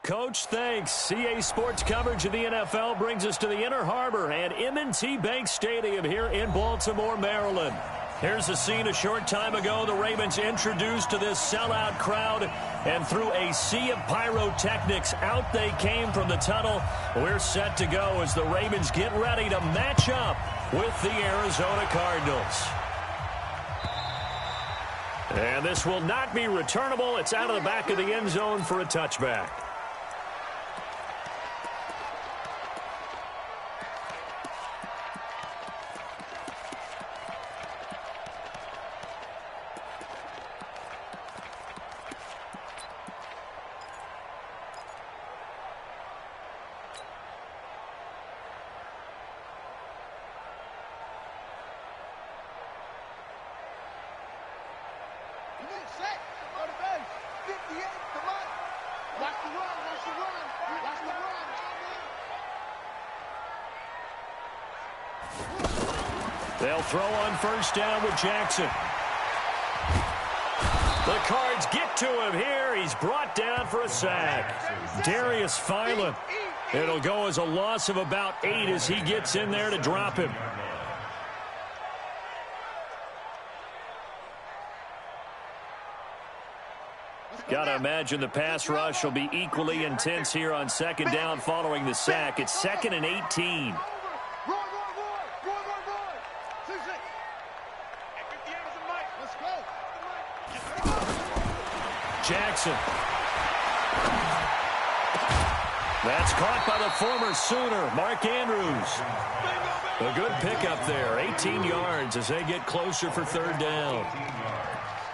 Coach, thanks. CA Sports coverage of the NFL brings us to the Inner Harbor and M&T Bank Stadium here in Baltimore, Maryland. Here's a scene a short time ago. The Ravens introduced to this sellout crowd, and through a sea of pyrotechnics, out they came from the tunnel. We're set to go as the Ravens get ready to match up with the Arizona Cardinals. And this will not be returnable. It's out of the back of the end zone for a touchback. They'll throw on first down with Jackson. The Cards get to him here. He's brought down for a sack. Darius Philon. It'll go as a loss of about 8 as he gets in there to drop him. Got to imagine the pass rush will be equally intense here on second down following the sack. It's 2nd and 18. Jackson. That's caught by the former Sooner, Mark Andrews. A good pickup there, 18 yards as they get closer for third down.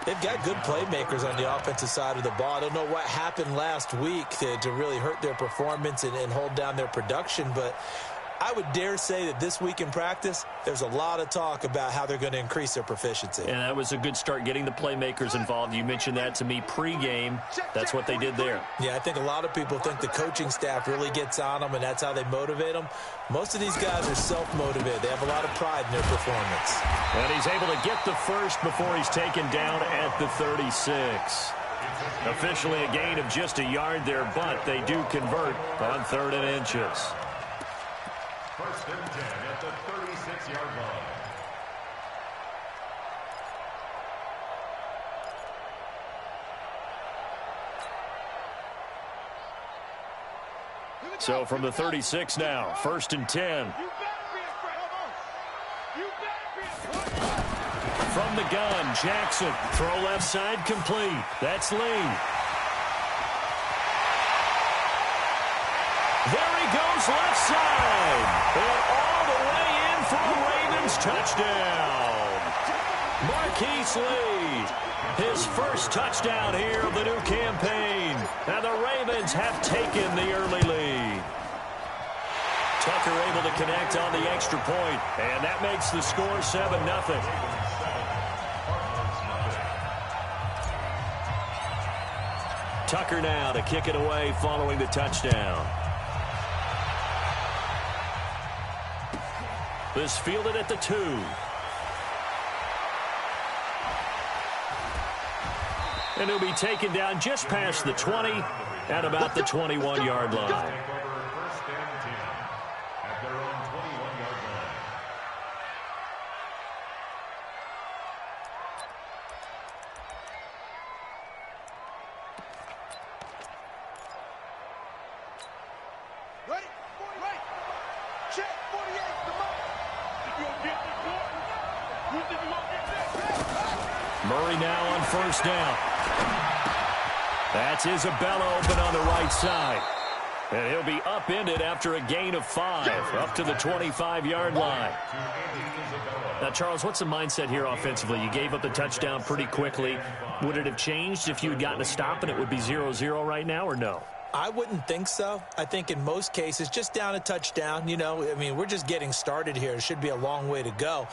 They've got good playmakers on the offensive side of the ball. I don't know what happened last week to really hurt their performance and hold down their production, but I would dare say that this week in practice, there's a lot of talk about how they're going to increase their proficiency. And that was a good start, getting the playmakers involved. You mentioned that to me pregame. That's what they did there. Yeah, I think a lot of people think the coaching staff really gets on them, and that's how they motivate them. Most of these guys are self-motivated. They have a lot of pride in their performance. And he's able to get the first before he's taken down at the 36. Officially a gain of just a yard there, but they do convert on 3rd and inches. 1st and 10 at the 36-yard line. So from the 36 now, 1st and 10. From the gun, Jackson. Throw left side complete. That's Lee. There he goes left side. And all the way in for a Ravens touchdown. Marquise Lee. His first touchdown here of the new campaign. And the Ravens have taken the early lead. Tucker able to connect on the extra point. And that makes the score 7-0. Tucker now to kick it away following the touchdown. This fielded at the 2. And he'll be taken down just past the 20 at about the 21-yard line. Murray now on first down. That's Isabella open on the right side. And he'll be upended after a gain of 5, up to the 25-yard line. Now, Charles, what's the mindset here offensively? You gave up the touchdown pretty quickly. Would it have changed if you had gotten a stop and it would be 0-0 right now, or no? I wouldn't think so. I think in most cases, just down a touchdown, you know, I mean, we're just getting started here. It should be a long way to go.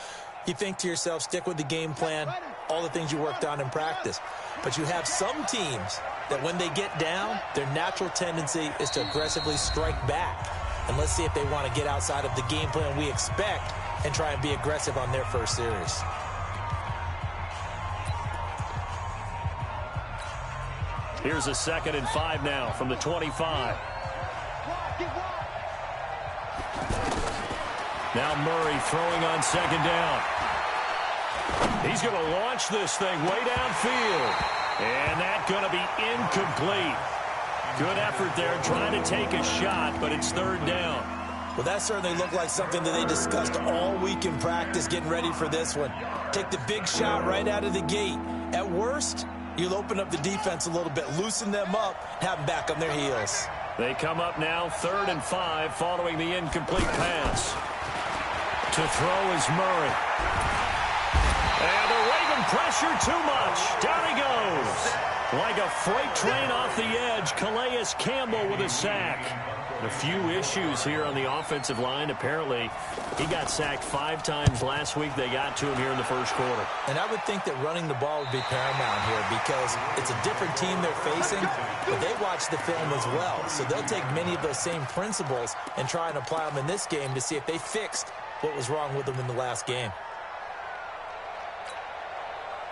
You think to yourself, stick with the game plan, all the things you worked on in practice. But you have some teams that when they get down, their natural tendency is to aggressively strike back. And let's see if they want to get outside of the game plan we expect and try and be aggressive on their first series. Here's a 2nd and 5 now from the 25. Now Murray throwing on 2nd down. He's going to launch this thing way downfield. And that's going to be incomplete. Good effort there trying to take a shot, but it's 3rd down. Well, that certainly looked like something that they discussed all week in practice getting ready for this one. Take the big shot right out of the gate. At worst, you'll open up the defense a little bit, loosen them up, have them back on their heels. They come up now 3rd and 5 following the incomplete pass. To throw is Murray. And the Raven pressure too much. Down he goes. Like a freight train off the edge, Calais Campbell with a sack. A few issues here on the offensive line. Apparently, he got sacked 5 times last week. They got to him here in the first quarter. And I would think that running the ball would be paramount here because it's a different team they're facing, but they watch the film as well. So they'll take many of those same principles and try and apply them in this game to see if they fixed what was wrong with them in the last game.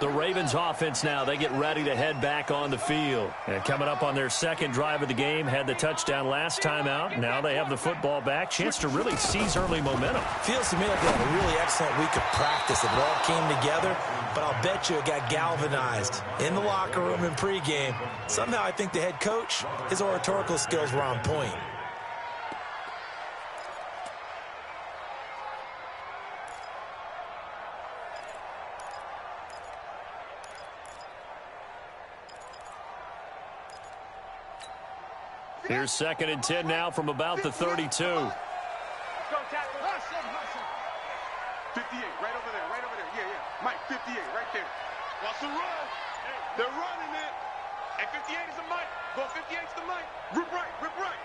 The Ravens offense now, they get ready to head back on the field. And coming up on their 2nd drive of the game, had the touchdown last time out. Now they have the football back. Chance to really seize early momentum. Feels to me like they had a really excellent week of practice. It all came together, but I'll bet you it got galvanized in the locker room in pregame. Somehow I think the head coach, his oratorical skills were on point. Here's 2nd and 10 now from about the 32. 58, right over there, right over there. Yeah. Mike, 58, right there. Watch the run. They're running it. And 58 is the Mike. Go 58 to the Mike. Rip right, rip right.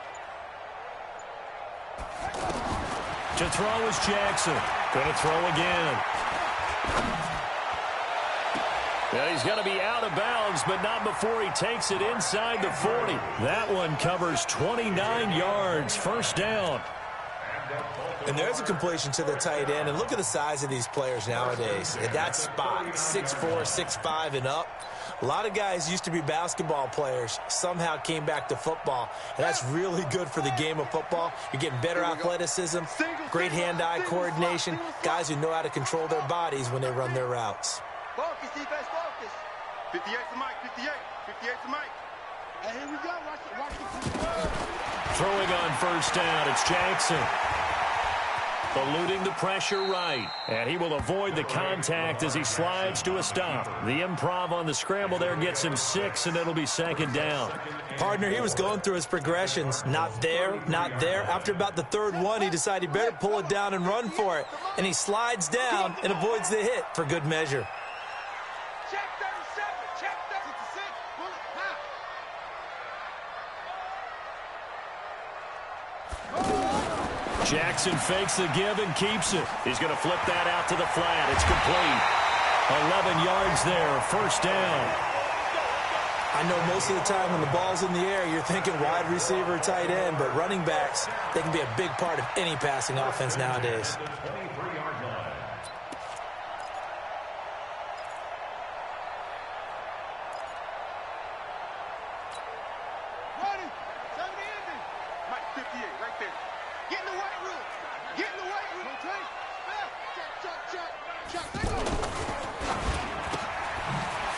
To throw is Jackson. Going to throw again. Yeah, he's going to be out of bounds, but not before he takes it inside the 40. That one covers 29 yards. 1st down. And there's a completion to the tight end. And look at the size of these players nowadays. At that spot, 6'4", 6'5", and up. A lot of guys used to be basketball players, somehow came back to football. And that's really good for the game of football. You're getting better athleticism, great hand-eye coordination, guys who know how to control their bodies when they run their routes. Focus, defense, focus. 58 to Mike, 58. 58 to Mike. And here we go. Watch the Throwing on 1st down, it's Jackson. Eluding the pressure right. And he will avoid the contact as he slides to a stop. The improv on the scramble there gets him 6, and it'll be 2nd down. Partner, he was going through his progressions. Not there, not there. After about the 3rd one, he decided he better pull it down and run for it. And he slides down and avoids the hit for good measure. Jackson fakes the give and keeps it. He's going to flip that out to the flat. It's complete. 11 yards there, 1st down. I know most of the time when the ball's in the air, you're thinking wide receiver, tight end, but running backs, they can be a big part of any passing offense nowadays.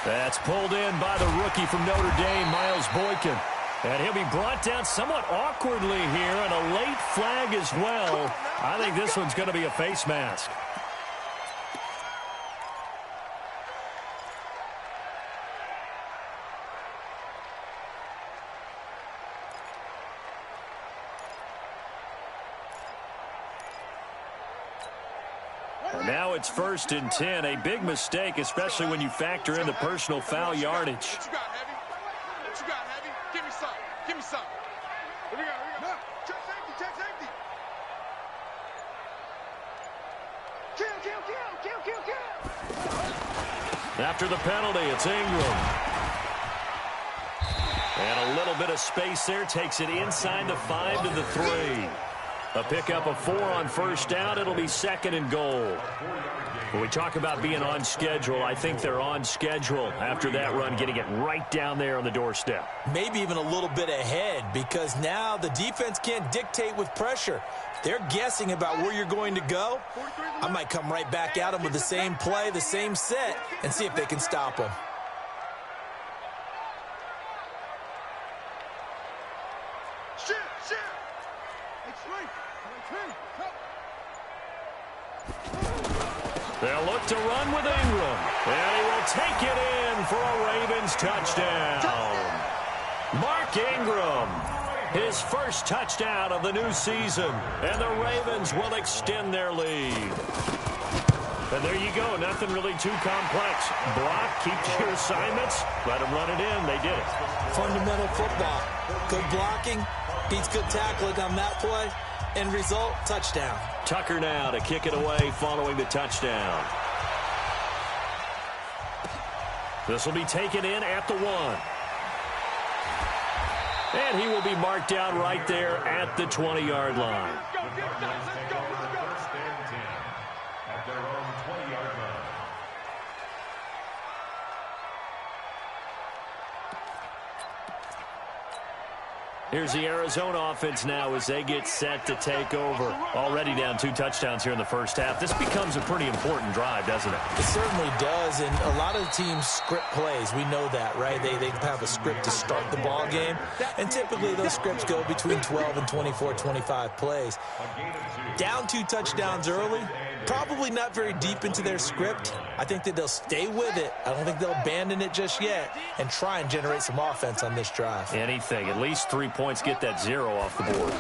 That's pulled in by the rookie from Notre Dame, Miles Boykin. And he'll be brought down somewhat awkwardly here, and a late flag as well. I think this one's going to be a face mask. Now it's 1st and 10. A big mistake, especially when you factor in the personal foul yardage. What you got, Heavy? What you got, Heavy? Give me some. Give me some. Here we go. Check safety. Check safety. Kill. After the penalty, it's Ingram. And a little bit of space there. Takes it inside the 5 to the 3. A pickup of 4 on first down. It'll be 2nd and goal. When we talk about being on schedule, I think they're on schedule after that run, getting it right down there on the doorstep. Maybe even a little bit ahead, because now the defense can't dictate with pressure. They're guessing about where you're going to go. I might come right back at them with the same play, the same set, and see if they can stop them. They'll look to run with Ingram, and he will take it in for a Ravens touchdown. Mark Ingram, his first touchdown of the new season, and the Ravens will extend their lead. And there you go, nothing really too complex. Block, keep your assignments, let them run it in. They did it. Fundamental football. Good blocking, beats good tackling on that play. End result, touchdown. Tucker now to kick it away following the touchdown. This will be taken in at the 1. And he will be marked down right there at the 20-yard line. First and 10 at their own 20-yard line. Here's the Arizona offense now as they get set to take over. Already down 2 touchdowns here in the first half. This becomes a pretty important drive, doesn't it? It certainly does, and a lot of the teams script plays. We know that, right? They have a script to start the ball game, and typically those scripts go between 12 and 24, 25 plays. Down 2 touchdowns early, probably not very deep into their script. I think that they'll stay with it. I don't think they'll abandon it just yet and try and generate some offense on this drive. Anything. At least 3 points, get that 0 off the board.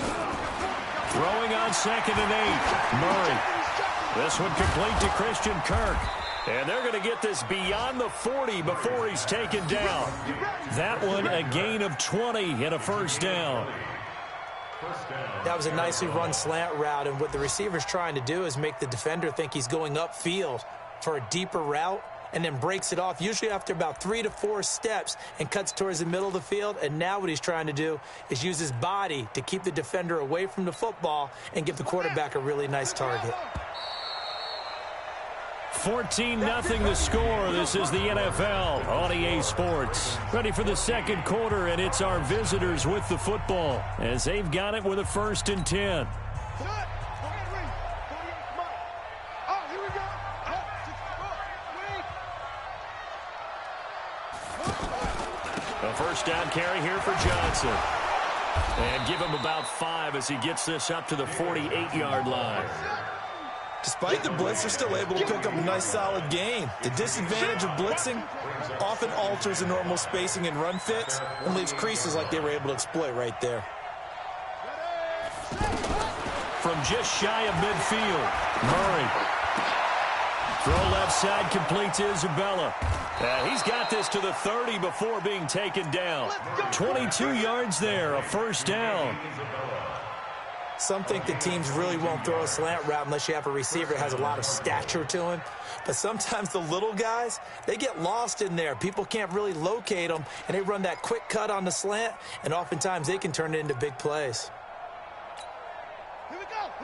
Throwing on 2nd and 8. Murray. This one complete to Christian Kirk. And they're going to get this beyond the 40 before he's taken down. That one a gain of 20 and a first down. That was a nicely run slant route, and what the receiver's trying to do is make the defender think he's going upfield for a deeper route, and then breaks it off, usually after about 3 to 4 steps, and cuts towards the middle of the field. And now what he's trying to do is use his body to keep the defender away from the football and give the quarterback a really nice target. 14-0 the score. This is the NFL on EA Sports. Ready for the second quarter, and it's our visitors with the football as they've got it with a 1st and 10. A first down carry here for Johnson. And give him about 5 as he gets this up to the 48-yard line. Despite the blitz, they're still able to pick up a nice, solid gain. The disadvantage of blitzing often alters the normal spacing and run fits and leaves creases like they were able to exploit right there. From just shy of midfield, Murray. Throw left side, complete to Isabella. He's got this to the 30 before being taken down. 22 yards there, a first down. Some think the teams really won't throw a slant route unless you have a receiver that has a lot of stature to him. But sometimes the little guys, they get lost in there. People can't really locate them, and they run that quick cut on the slant, and oftentimes they can turn it into big plays.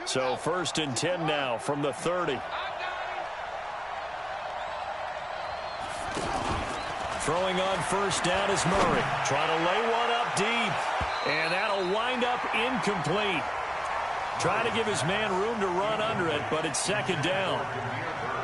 So 1st and 10 now from the 30. Throwing on first down is Murray. Trying to lay one up deep, and that'll wind up incomplete. Trying to give his man room to run under it, but it's 2nd down.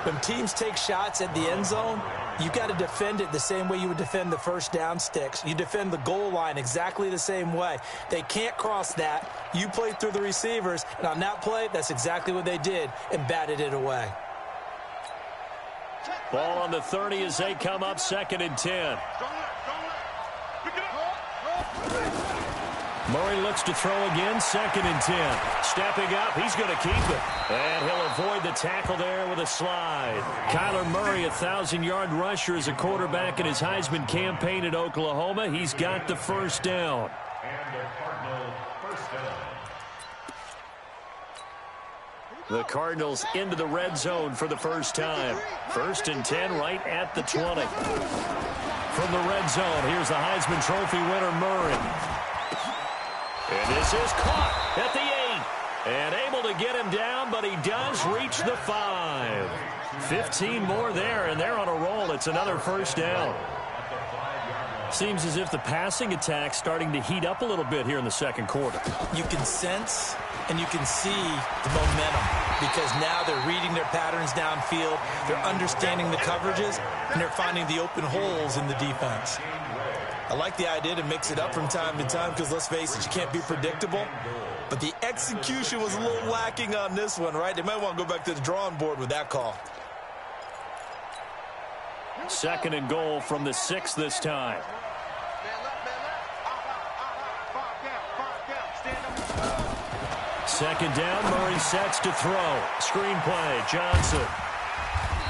When teams take shots at the end zone, you got to defend it the same way you would defend the first down sticks. You defend the goal line exactly the same way. They can't cross that. You play through the receivers, and on that play, that's exactly what they did and batted it away. Ball on the 30 as they come up 2nd and 10. Murray looks to throw again, 2nd and 10. Stepping up, he's going to keep it. And he'll avoid the tackle there with a slide. Kyler Murray, 1,000-yard rusher as a quarterback in his Heisman campaign at Oklahoma. He's got the first down. And the Cardinal first down. The Cardinals into the red zone for the first time. 1st and 10 right at the 20. From the red zone, here's the Heisman Trophy winner, Murray. And this is caught at the 8. And able to get him down, but he does reach the 5. 15 more there, and they're on a roll. It's another first down. Seems as if the passing attack's starting to heat up a little bit here in the second quarter. You can sense and you can see the momentum because now they're reading their patterns downfield, they're understanding the coverages, and they're finding the open holes in the defense. I like the idea to mix it up from time to time because, let's face it, you can't be predictable. But the execution was a little lacking on this one, right? They might want to go back to the drawing board with that call. Second and goal from the 6 this time. Second down, Murray sets to throw. Screenplay, Johnson.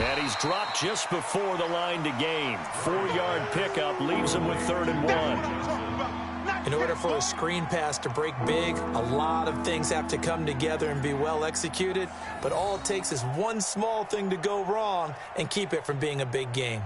And he's dropped just before the line to gain. 4-yard pickup leaves him with 3rd and 1. In order for a screen pass to break big, a lot of things have to come together and be well executed. But all it takes is one small thing to go wrong and keep it from being a big game.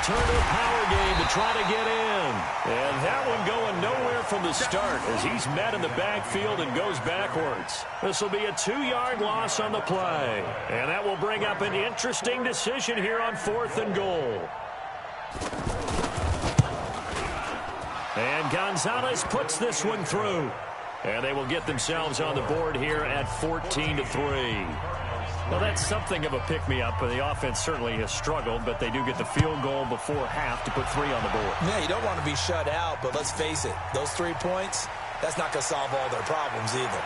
Turn to a power game to try to get in. And that one going nowhere from the start as he's met in the backfield and goes backwards. This will be a 2-yard loss on the play. And that will bring up an interesting decision here on 4th and goal. And Gonzalez puts this one through. And they will get themselves on the board here at 14-3. Well, that's something of a pick-me-up. The offense certainly has struggled, but they do get the field goal before half to put 3 on the board. Yeah, you don't want to be shut out, but let's face it, those 3 points, that's not going to solve all their problems either.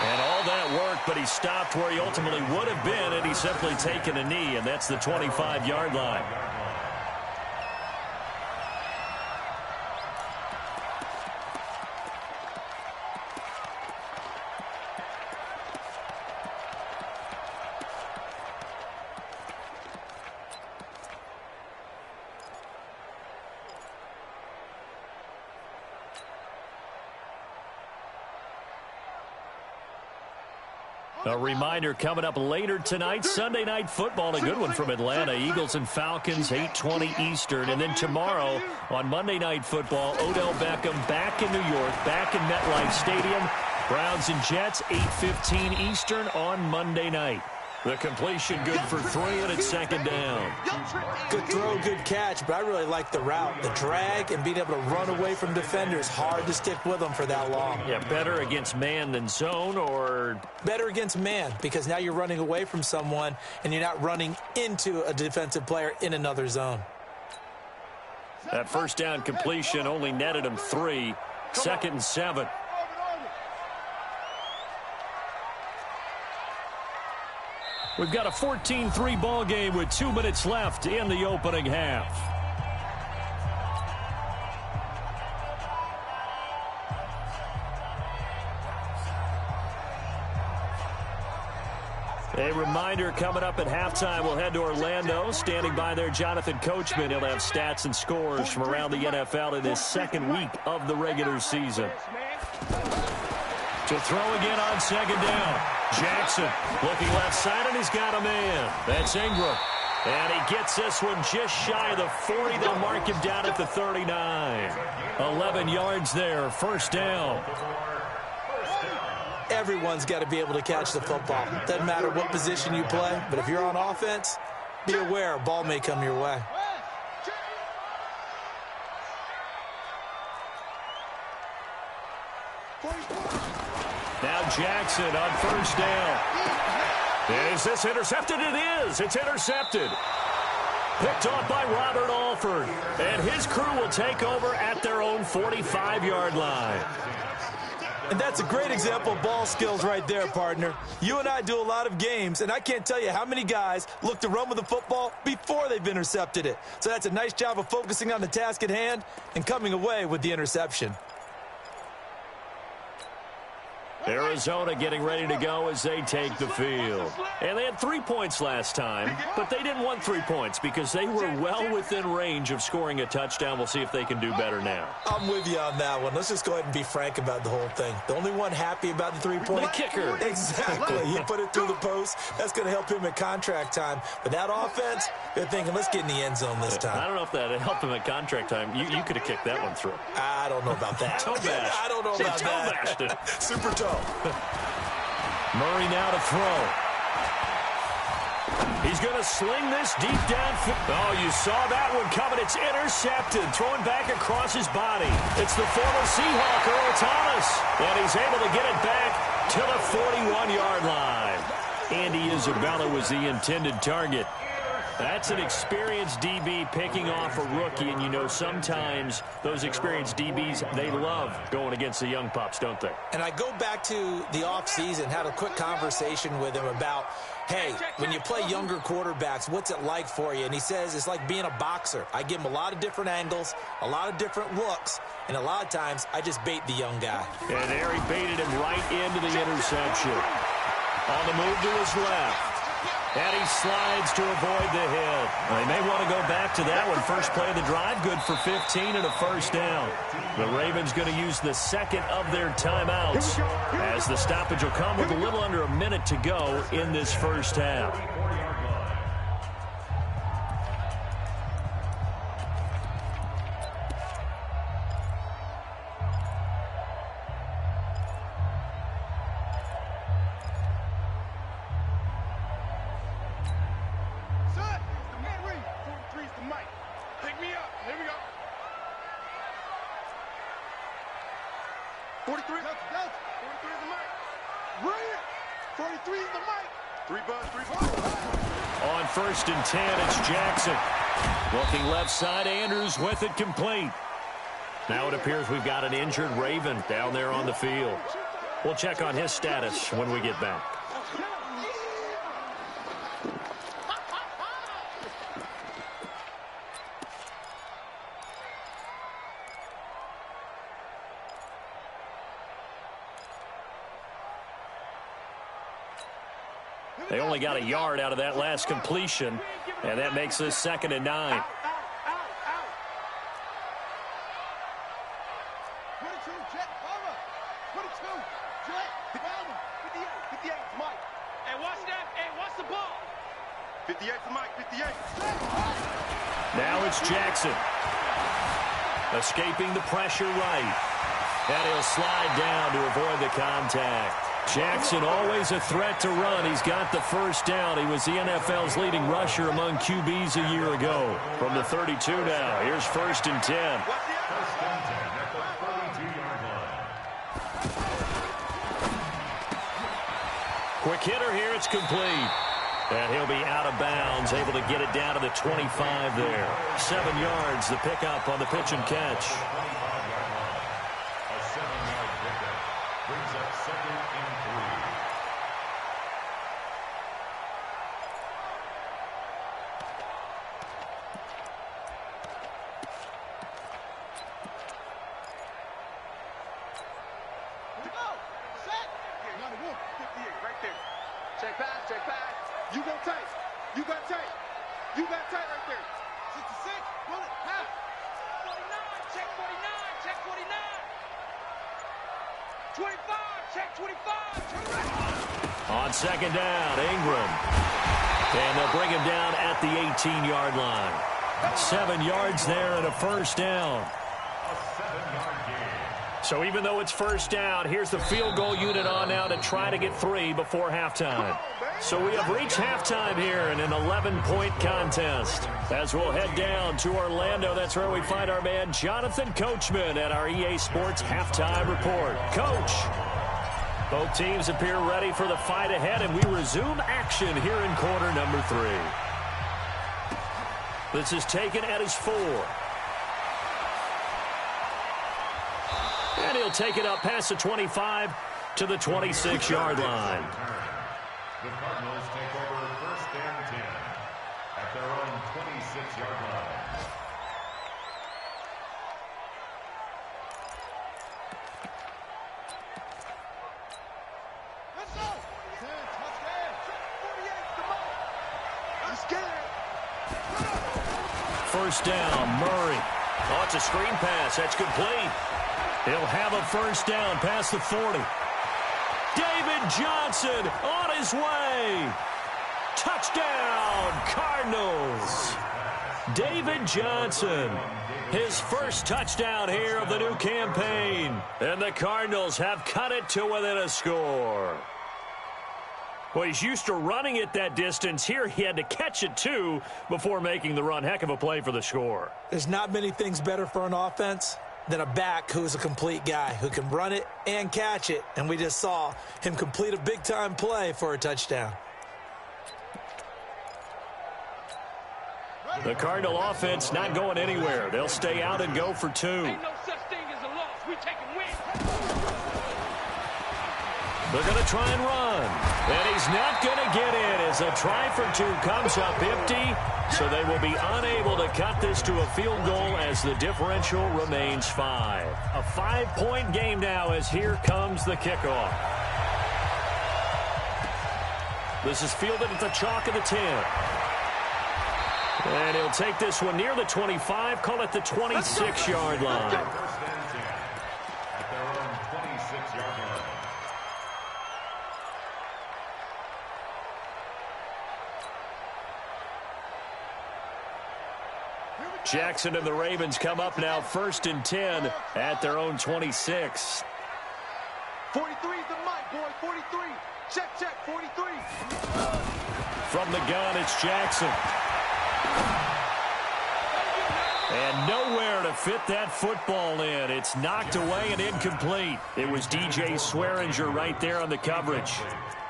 And all that work, but he stopped where he ultimately would have been, and he's simply taken a knee, and that's the 25-yard line. A reminder coming up later tonight, Sunday Night Football, a good one from Atlanta. Eagles and Falcons, 8:20 Eastern. And then tomorrow on Monday Night Football, Odell Beckham back in New York, back in MetLife Stadium. Browns and Jets, 8:15 Eastern on Monday night. The completion good for 3, and it's second down. Good throw, good catch, but I really like the route. The drag and being able to run away from defenders. Hard to stick with them for that long. Yeah, better against man than zone, or? Better against man, because now you're running away from someone and you're not running into a defensive player in another zone. That first down completion only netted him 3. Second and 7. We've got a 14-3 ball game with 2 minutes left in the opening half. A reminder coming up at halftime, we'll head to Orlando. Standing by there, Jonathan Coachman. He'll have stats and scores from around the NFL in this second week of the regular season. To throw again on second down. Jackson looking left side, and he's got a man. That's Ingram. And he gets this one just shy of the 40. They'll mark him down at the 39. 11 yards there, first down. Everyone's got to be able to catch the football. Doesn't matter what position you play, but if you're on offense, be aware a ball may come your way. Now Jackson on first down. And is this intercepted? It is. It's intercepted. Picked off by Robert Alford. And his crew will take over at their own 45-yard line. And that's a great example of ball skills right there, partner. You and I do a lot of games, and I can't tell you how many guys look to run with the football before they've intercepted it. So that's a nice job of focusing on the task at hand and coming away with the interception. Arizona getting ready to go as they take the field. And they had 3 points last time, but they didn't want 3 points because they were well within range of scoring a touchdown. We'll see if they can do better now. I'm with you on that one. Let's just go ahead and be frank about the whole thing. The only one happy about the 3-point? The kicker. Exactly. He put it through the post. That's going to help him at contract time. But that offense, they're thinking, let's get in the end zone this time. I don't know if that helped him at contract time. You could have kicked that one through. I don't know about that. Toe bash. I don't know about that. Toe Super toe. Murray now to throw. He's going to sling this deep downfield. Oh, you saw that one coming. It's intercepted. Thrown back across his body. It's the former Seahawk, Earl Thomas. And he's able to get it back to the 41-yard line. Andy Isabella was the intended target. That's an experienced DB picking off a rookie, and you know sometimes those experienced DBs, they love going against the young pups, don't they? And I go back to the offseason, had a quick conversation with him about, hey, when you play younger quarterbacks, what's it like for you? And he says it's like being a boxer. I give him a lot of different angles, a lot of different looks, and a lot of times I just bait the young guy. And there he baited him right into the interception. On the move to his left. And he slides to avoid the hit. They may want to go back to that one. First play of the drive, good for 15 and a first down. The Ravens going to use the second of their timeouts as the stoppage will come with a little under a minute to go in this first half. On first and 10, it's Jackson. Looking left side, Andrews with it complete. Now it appears we've got an injured Raven down there on the field. We'll check on his status when we get back. They only got a yard out of that last completion, and that makes this 2nd and 9. Now it's Jackson. Escaping the pressure right. And he'll slide down to avoid the contact. Jackson always a threat to run. He's got the first down. He was the NFL's leading rusher among QBs a year ago. From the 32 now, here's 1st and 10. First and 10 at the 32-yard line. Quick hitter here, it's complete. And he'll be out of bounds, able to get it down to the 25 there. 7 yards, the pickup on the pitch and catch. A 7-yard pickup brings up 2nd and 3. Check pass. You go tight. You got tight. You got tight right there. 66. Pull it. Half. 49. Check 49. Check 49. 25. Check 25. On 2nd down, Ingram. And they'll bring him down at the 18-yard line. 7 yards there and a first down. A 7-yard gain. So even though it's first down, here's the field goal unit on now to try to get 3 before halftime. So we have reached halftime here in an 11-point contest. As we'll head down to Orlando, that's where we find our man Jonathan Coachman at our EA Sports Halftime Report. Coach, both teams appear ready for the fight ahead, and we resume action here in quarter number 3. This is taken at his 4. And he'll take it up past the 25 to the 26-yard line. The Cardinals take over 1st and 10 at their own 26-yard line. first down. Murray. Oh, it's a screen pass. That's complete. He'll have a first down past the 40. David Johnson on his way. Touchdown, Cardinals. David Johnson, his first touchdown here of the new campaign. And the Cardinals have cut it to within a score. Well, he's used to running it that distance. Here he had to catch it, too, before making the run. Heck of a play for the score. There's not many things better for an offense than a back who's a complete guy, who can run it and catch it. And we just saw him complete a big-time play for a touchdown. The Cardinal offense not going anywhere. They'll stay out and go for 2. Ain't no such thing as a loss. We taking wins. They're going to try and run. And he's not going to get in as a try for 2 comes up empty. So they will be unable to cut this to a field goal as the differential remains 5. A 5-point game now as here comes the kickoff. This is fielded at the chalk of the 10. And he'll take this one near the 25, call it the 26-yard line. First and 10 at their own 26-yard line. Jackson and the Ravens come up now first and 10 at their own 26. 43 is the mic, boy. 43. Check, 43. From the gun, it's Jackson. And nowhere to fit that football in. It's knocked away and incomplete. It was DJ Swearinger right there on the coverage.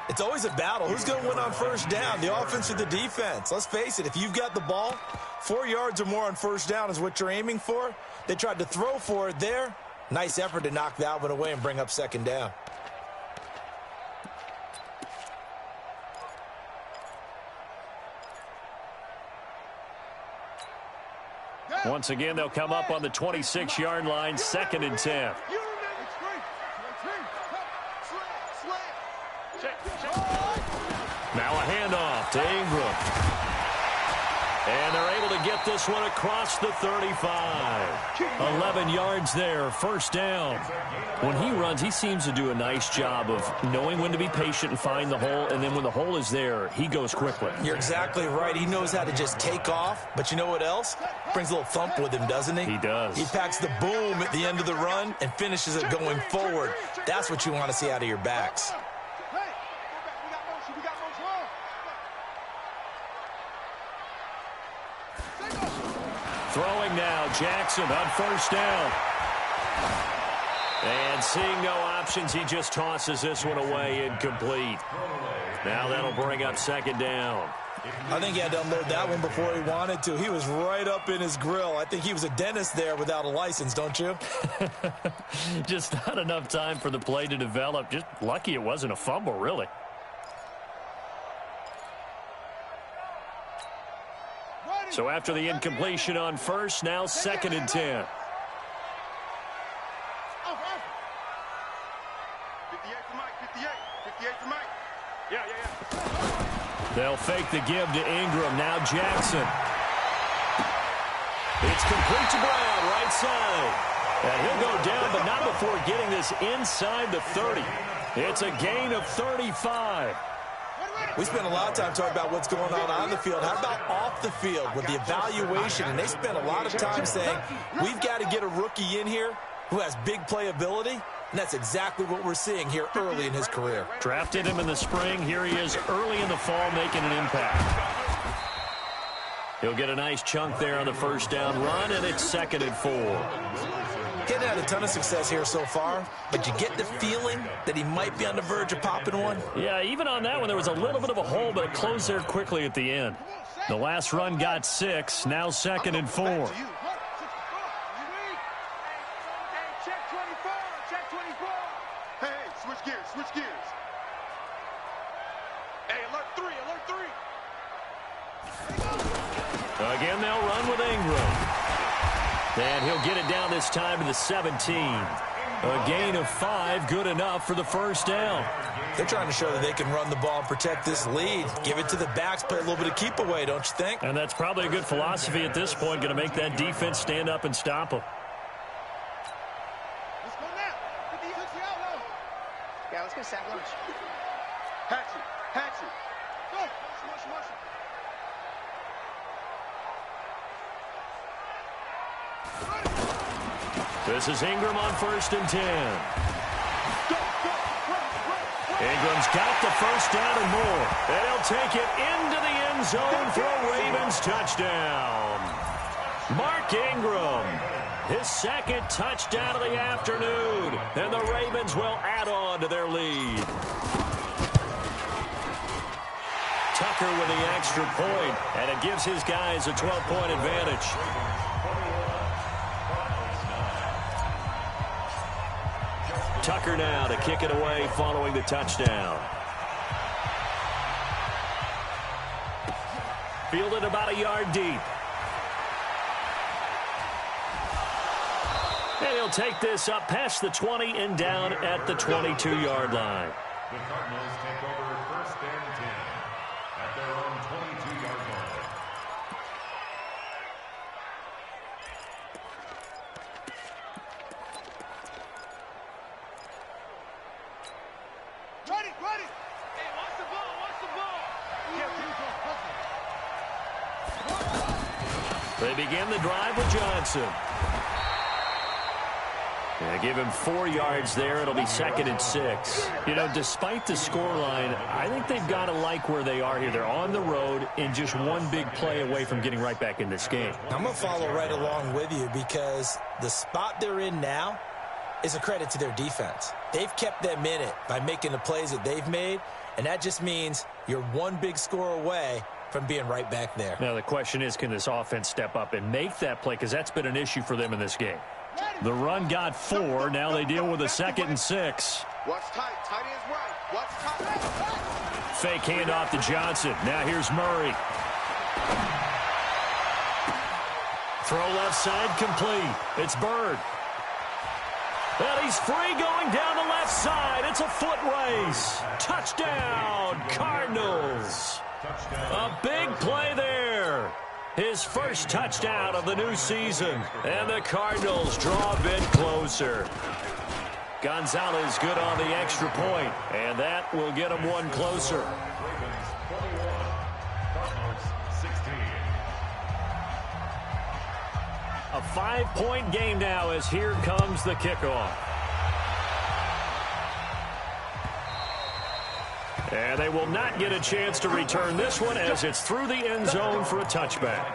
It's always a battle. Who's going to win on first down, the offense or the defense? Let's face it, if you've got the ball, 4 yards or more on first down is what you're aiming for. They tried to throw for it there. Nice effort to knock that one away and bring up second down. Once again, they'll come up on the 26-yard line, second and 10. Now a handoff to Ingram. And they're able to get this one across the 35. 11 yards there, first down. When he runs, he seems to do a nice job of knowing when to be patient and find the hole, and then when the hole is there, he goes quickly. You're exactly right. He knows how to just take off, but you know what else? Brings a little thump with him, doesn't he? He does. He packs the boom at the end of the run and finishes it going forward. That's what you want to see out of your backs. Throwing now, Jackson on first down. And seeing no options, he just tosses this one away, incomplete. Now that'll bring up second down. I think he had to unload that one before he wanted to. He was right up in his grill. I think he was a dentist there without a license, don't you? Just not enough time for the play to develop. Just lucky it wasn't a fumble, really. So after the incompletion on first, now second and 10. 58 for Mike. Yeah. They'll fake the give to Ingram. Now Jackson. It's complete to Brown, right side. And he'll go down, but not before getting this inside the 30. It's a gain of 35. We spent a lot of time talking about what's going on the field. How about off the field with the evaluation? And they spent a lot of time saying, we've got to get a rookie in here who has big playability. And that's exactly what we're seeing here early in his career. Drafted him in the spring. Here he is early in the fall making an impact. He'll get a nice chunk there on the first down run, and it's second and 4. He hasn't had a ton of success here so far, but you get the feeling that he might be on the verge of popping one. Yeah, even on that one, there was a little bit of a hole, but it closed there quickly at the end. The last run got 6, now second and 4. Switch gears. Hey, alert 3. Again, they'll run with Ingram. And he'll get it down this time to the 17. A gain of 5, good enough for the first down. They're trying to show that they can run the ball and protect this lead. Give it to the backs, play a little bit of keep away, don't you think? And that's probably a good philosophy at this point, going to make that defense stand up and stop them. Let's go now. Get the out low. Yeah, let's get sack lunch. Hatchet. Go. Motion. This is Ingram on 1st and 10. Ingram's got the first down and more. And he'll take it into the end zone for a Ravens touchdown. Mark Ingram, his second touchdown of the afternoon. And the Ravens will add on to their lead. Tucker with the extra point, and it gives his guys a 12-point advantage. Tucker now to kick it away following the touchdown. Fielded about a yard deep. And he'll take this up past the 20 and down at the 22-yard line. The Cardinals take over 1st and 10 at their own 22-yard line. Ready. Hey, watch the ball. They begin the drive with Johnson. Yeah, give him 4 yards there. It'll be 2nd and 6. You know, despite the scoreline, I think they've got to like where they are here. They're on the road and just one big play away from getting right back in this game. I'm going to follow right along with you because the spot they're in now is a credit to their defense. They've kept them in it by making the plays that they've made, and that just means you're one big score away from being right back there. Now, the question is, can this offense step up and make that play? Because that's been an issue for them in this game. The run got 4. Now they deal with a 2nd and 6. Watch tight. Tight ends right. Watch tight. Fake handoff to Johnson. Now here's Murray. Throw left side complete. It's Bird. And he's free going down the left side. It's a foot race. Touchdown, Cardinals. A big play there. His first touchdown of the new season. And the Cardinals draw a bit closer. Gonzalez good on the extra point. And that will get him one closer. Ravens 21, Cardinals 16. A 5-point game now as here comes the kickoff. And they will not get a chance to return this one as it's through the end zone for a touchback.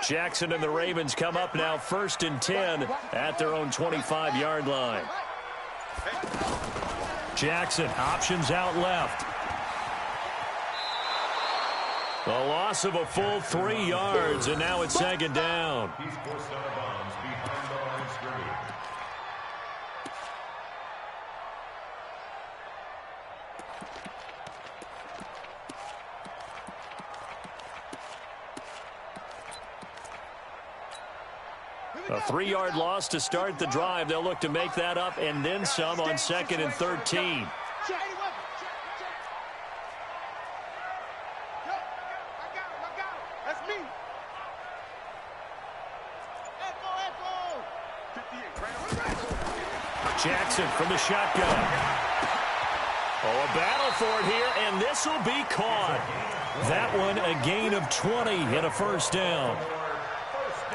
Jackson and the Ravens come up now 1st and 10 at their own 25-yard line. Jackson options out left. A loss of a full 3 yards, and now it's 2nd down. He's forced out of bounds behind the line of scrimmage. A 3-yard loss to start the drive. They'll look to make that up and then some on 2nd and 13. That's me. Jackson from the shotgun. Oh, a battle for it here, and this will be caught. That one a gain of 20 and a first down.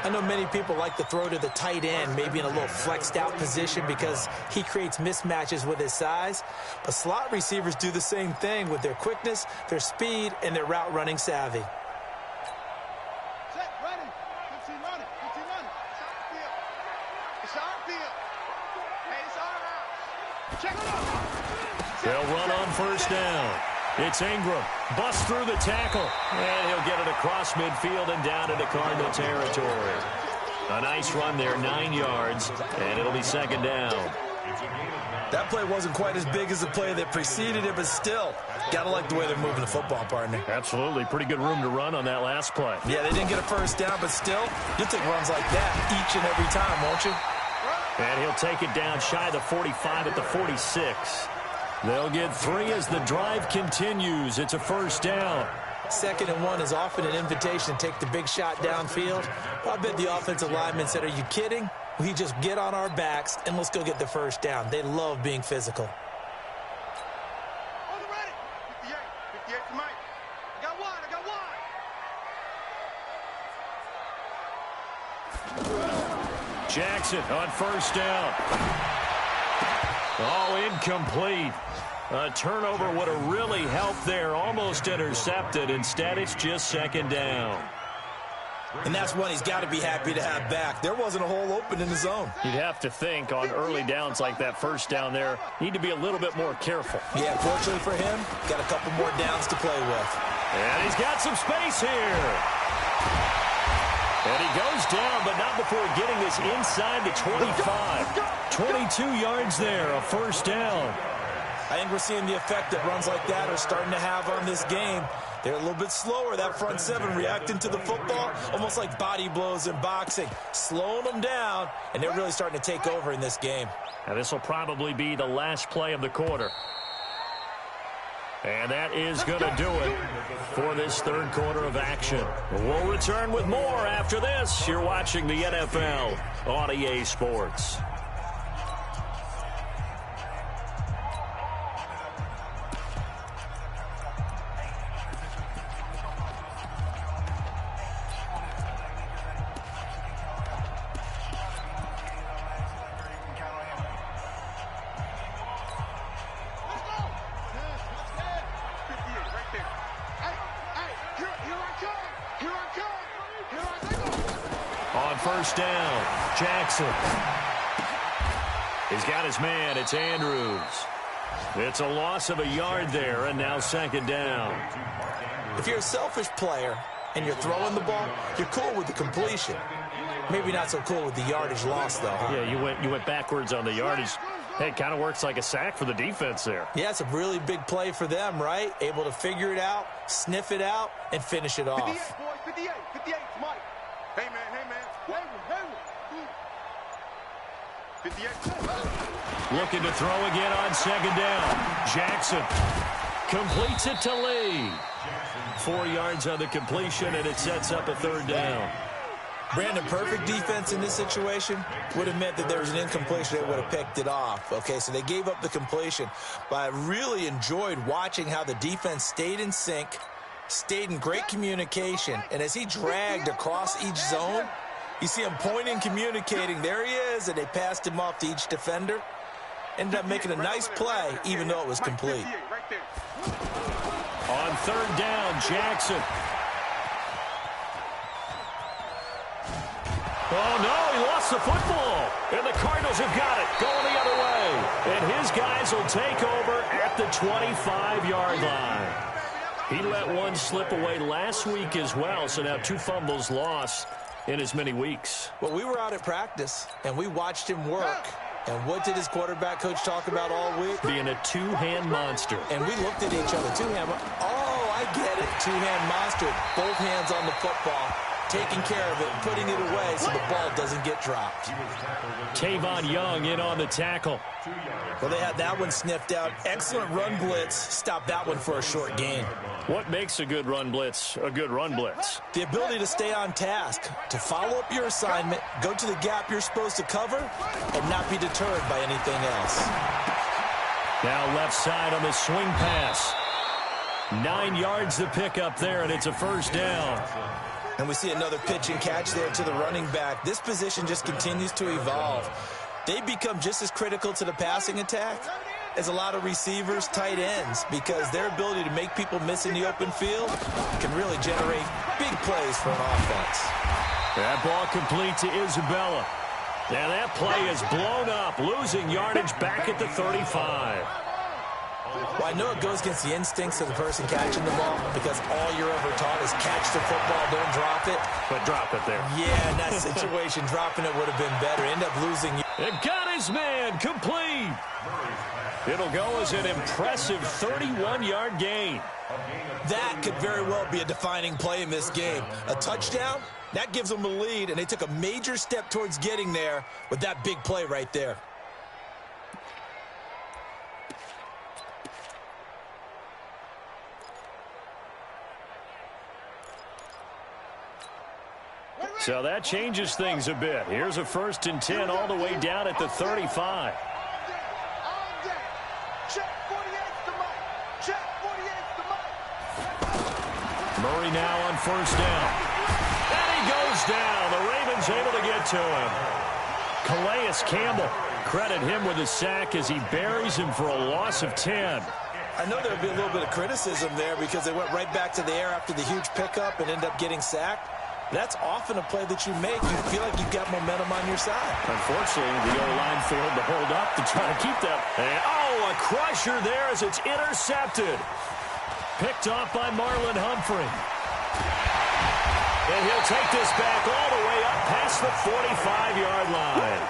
I know many people like to throw to the tight end, maybe in a little flexed out position because he creates mismatches with his size. But slot receivers do the same thing with their quickness, their speed, and their route running savvy. Check, ready. 15 running. 15 running. It's our field. It's our field. Hey, it's our house. Check it out. first down. It's Ingram. Busts through the tackle. And he'll get it across midfield and down into Cardinal territory. A nice run there, 9 yards, and it'll be second down. That play wasn't quite as big as the play that preceded it, but still, got to like the way they're moving the football, partner. Absolutely. Pretty good room to run on that last play. Yeah, they didn't get a first down, but still, you'll take runs like that each and every time, won't you? And he'll take it down shy of the 45 at the 46. They'll get 3 as the drive continues. It's a first down. 2nd and 1 is often an invitation to take the big shot downfield. I bet the offensive lineman said, are you kidding? We just get on our backs and let's go get the first down. They love being physical. On the ready. 58 to Mike. I got wide. Jackson on first down. Oh, incomplete. A turnover would have really helped there. Almost intercepted. Instead, it's just second down. And that's one he's got to be happy to have back. There wasn't a hole open in the zone. You'd have to think on early downs like that first down there, need to be a little bit more careful. Yeah, fortunately for him, got a couple more downs to play with. And he's got some space here. And he goes down, but not before getting this inside the 25. 22 yards there, a first down. I think we're seeing the effect that runs like that are starting to have on this game. They're a little bit slower, that front 7 reacting to the football, almost like body blows in boxing, slowing them down, and they're really starting to take over in this game. Now this will probably be the last play of the quarter. And that is going to do it for this third quarter of action. We'll return with more after this. You're watching the NFL on EA Sports. First down, Jackson. He's got his man. It's Andrews. It's a loss of a yard there, and now second down. If you're a selfish player and you're throwing the ball, you're cool with the completion. Maybe not so cool with the yardage loss, though, huh? Yeah, you went backwards on the yardage. Hey, it kind of works like a sack for the defense there. Yeah, it's a really big play for them, right? Able to figure it out, sniff it out, and finish it off. 58, boys, 58, Mike. Hey, man. 58. Looking to throw again on second down. Jackson completes it to Lee. 4 yards on the completion, and it sets up a third down. Brandon, perfect defense in this situation would have meant that there was an incompletion. They would have picked it off. Okay, so they gave up the completion. But I really enjoyed watching how the defense stayed in sync, stayed in great communication, and as he dragged across each zone, you see him pointing, communicating. There he is, and they passed him off to each defender. Ended up making a nice play, even though it was complete. On third down, Jackson. Oh, no, he lost the football. And the Cardinals have got it, going the other way. And his guys will take over at the 25-yard line. He let one slip away last week as well, so now 2 fumbles lost in as many weeks. Well, we were out at practice, and we watched him work. And what did his quarterback coach talk about all week? Being a two-hand monster. And we looked at each other. Two-hand. Oh, I get it. Two-hand monster. Both hands on the football, taking care of it, putting it away so the ball doesn't get dropped. Tavon Young in on the tackle. Well, they had that one sniffed out. Excellent run blitz. Stopped that one for a short gain. What makes a good run blitz a good run blitz? The ability to stay on task, to follow up your assignment, go to the gap you're supposed to cover, and not be deterred by anything else. Now left side on the swing pass. 9 yards to pick up there, and it's a first down. And we see another pitch and catch there to the running back. This position just continues to evolve. They become just as critical to the passing attack as a lot of receivers, tight ends, because their ability to make people miss in the open field can really generate big plays for an offense. That ball complete to Isabella. And that play is blown up, losing yardage back at the 35. Well, I know it goes against the instincts of the person catching the ball because all you're ever taught is catch the football, don't drop it. But drop it there. Yeah, in that situation, dropping it would have been better. End up losing. It got his man complete. It'll go as an impressive 31-yard gain. That could very well be a defining play in this game. A touchdown, that gives them a lead, and they took a major step towards getting there with that big play right there. So that changes things a bit. Here's a 1st and 10 all the way down at the 35. Murray now on 1st down. And he goes down. The Ravens able to get to him. Calais Campbell, credit him with a sack as he buries him for a loss of 10. I know there would be a little bit of criticism there because they went right back to the air after the huge pickup and end up getting sacked. That's often a play that you make. You feel like you've got momentum on your side. Unfortunately, the O-line failed to hold up to try to keep that. And, a crusher there as it's intercepted. Picked off by Marlon Humphrey. And he'll take this back all the way up past the 45-yard line.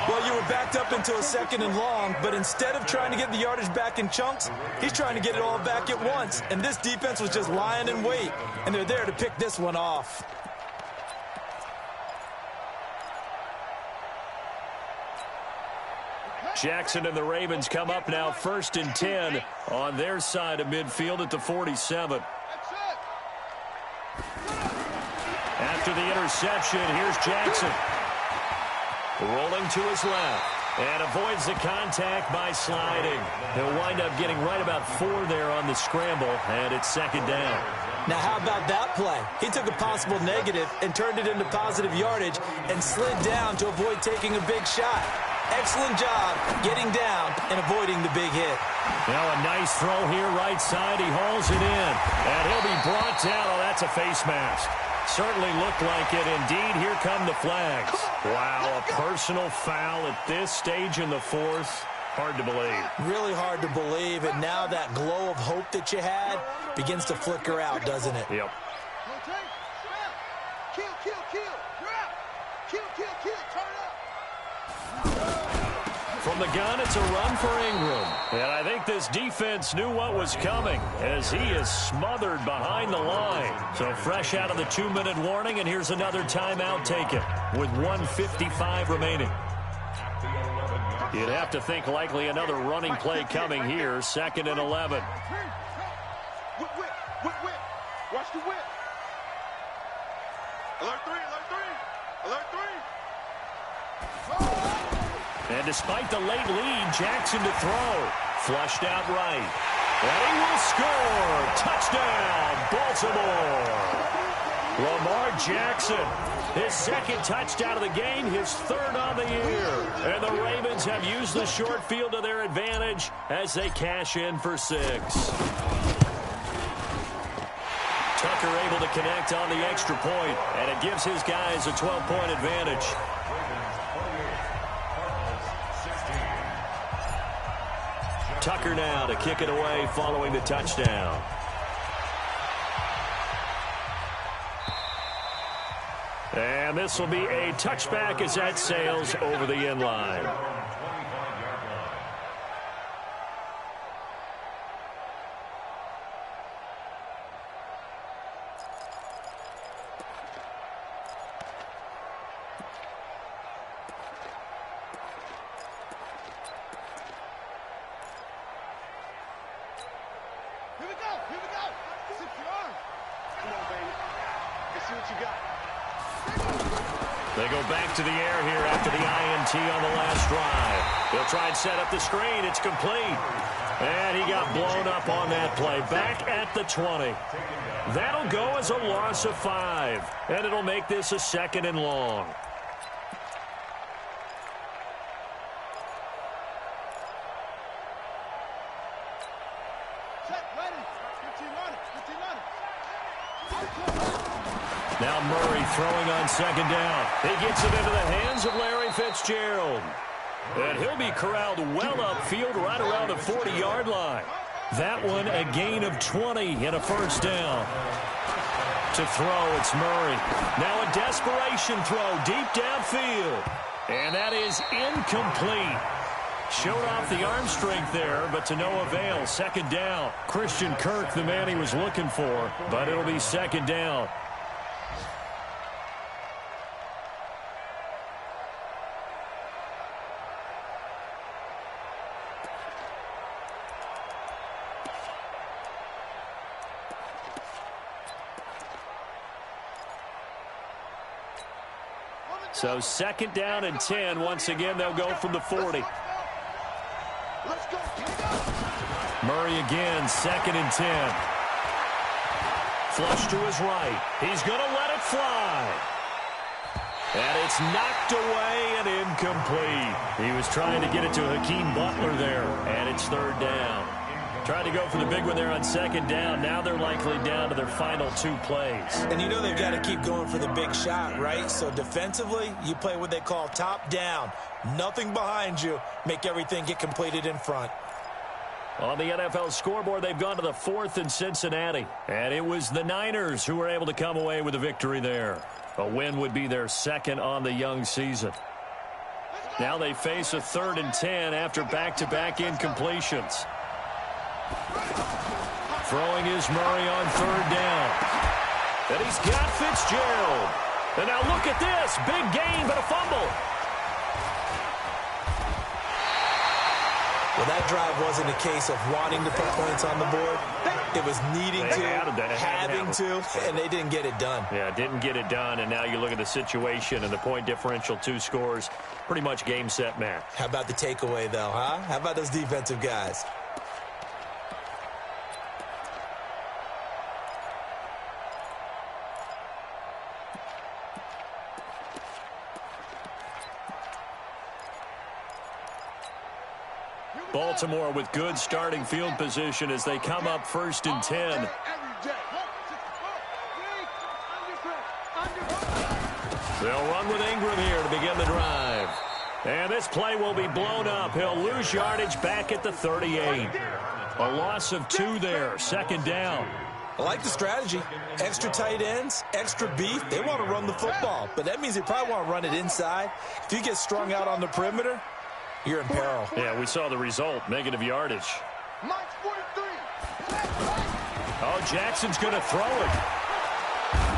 Well, you were backed up into a 2nd and long, but instead of trying to get the yardage back in chunks, he's trying to get it all back at once. And this defense was just lying in wait, and they're there to pick this one off. Jackson and the Ravens come up now 1st and 10 on their side of midfield at the 47. After the interception, here's Jackson. Rolling to his left and avoids the contact by sliding. He'll wind up getting right about 4 there on the scramble, and it's 2nd down. Now, how about that play? He took a possible negative and turned it into positive yardage and slid down to avoid taking a big shot. Excellent job getting down and avoiding the big hit. Now a nice throw here right side. He hauls it in, and he'll be brought down. Oh, that's a face mask. Certainly looked like it. Indeed, here come the flags. Wow, a personal foul at this stage in the 4th. Hard to believe. Really hard to believe, and now that glow of hope that you had begins to flicker out, doesn't it? Yep. From the gun, it's a run for Ingram. And I think this defense knew what was coming as he is smothered behind the line. So fresh out of the 2-minute warning, and here's another timeout taken with 1:55 remaining. You'd have to think likely another running play coming here, 2nd and 11. Whip. Watch the whip. Alert 3. And despite the late lead, Jackson to throw. Flushed out right. And he will score. Touchdown, Baltimore. Lamar Jackson, his 2nd touchdown of the game, his 3rd on the year. And the Ravens have used the short field to their advantage as they cash in for 6. Tucker able to connect on the extra point, and it gives his guys a 12-point advantage. Tucker now to kick it away following the touchdown. And this will be a touchback as that sails over the end line. They go back to the air here after the INT on the last drive. They'll try and set up the screen. It's complete. And he got blown up on that play. Back at the 20. That'll go as a loss of 5. And it'll make this a 2nd and long. Now Murray throwing on 2nd down. He gets it into the hands of Larry Fitzgerald. And he'll be corralled well upfield right around the 40-yard line. That one a gain of 20 and a first down. To throw, it's Murray. Now a desperation throw deep downfield. And that is incomplete. Showed off the arm strength there, but to no avail. Second down. Christian Kirk, the man he was looking for, but it'll be second down. So second down and 10. Once again, they'll go from the 40. Murray again, second and 10. Flush to his right. He's going to let it fly. And it's knocked away and incomplete. He was trying to get it to Hakeem Butler there, and it's third down. Tried to go for the big one there on second down. Now they're likely down to their final 2 plays. And you know they've got to keep going for the big shot, right? So defensively, you play what they call top down. Nothing behind you. Make everything get completed in front. On the NFL scoreboard, they've gone to the 4th in Cincinnati. And it was the Niners who were able to come away with a victory there. A win would be their second on the young season. Now they face a 3rd and 10 after back-to-back incompletions. Throwing is Murray on third down. And he's got Fitzgerald. And now look at this. Big gain, but a fumble. Well, that drive wasn't a case of wanting to put points on the board. It was needing to, having to, and they didn't get it done. Yeah, didn't get it done, and now you look at the situation and the point differential, 2 scores, pretty much game, set, match. How about the takeaway, though, huh? How about those defensive guys? Baltimore with good starting field position as they come up 1st and 10. They'll run with Ingram here to begin the drive. And this play will be blown up. He'll lose yardage back at the 38. A loss of 2 there. Second down. I like the strategy. Extra tight ends, extra beef. They want to run the football, but that means they probably want to run it inside. If you get strung out on the perimeter, you're in peril. Yeah, we saw the result. Negative yardage. Oh, Jackson's going to throw it.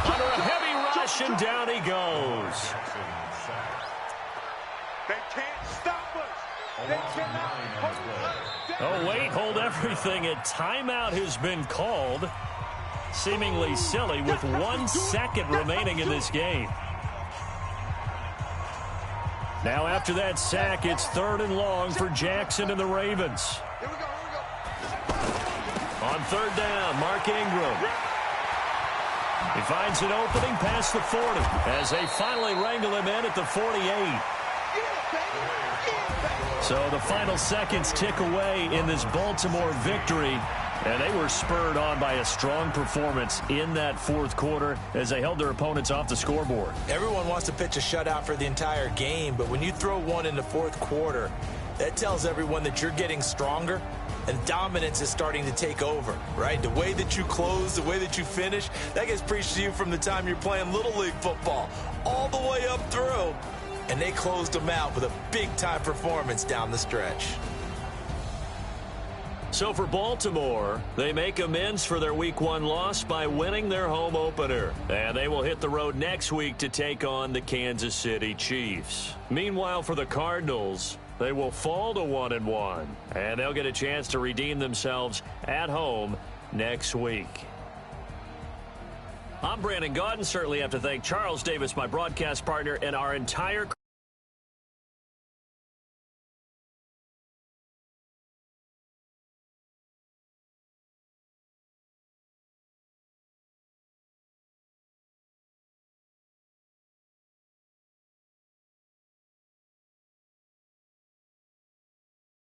Under a heavy rush, and down he goes. They can't stop us. They cannot hold us. Oh, wait, hold everything. A timeout has been called. Seemingly silly with 1 second remaining in this game. Now after that sack, it's 3rd and long for Jackson and the Ravens. On 3rd down, Mark Ingram. He finds an opening past the 40 as they finally wrangle him in at the 48. So the final seconds tick away in this Baltimore victory. And they were spurred on by a strong performance in that 4th quarter as they held their opponents off the scoreboard. Everyone wants to pitch a shutout for the entire game, but when you throw one in the 4th quarter, that tells everyone that you're getting stronger and dominance is starting to take over, right? The way that you close, the way that you finish, that gets preached to you from the time you're playing Little League football all the way up through. And they closed them out with a big-time performance down the stretch. So for Baltimore, they make amends for their Week 1 loss by winning their home opener. And they will hit the road next week to take on the Kansas City Chiefs. Meanwhile, for the Cardinals, they will fall to 1-1. And they'll get a chance to redeem themselves at home next week. I'm Brandon Gaudin. Certainly have to thank Charles Davis, my broadcast partner, and our entire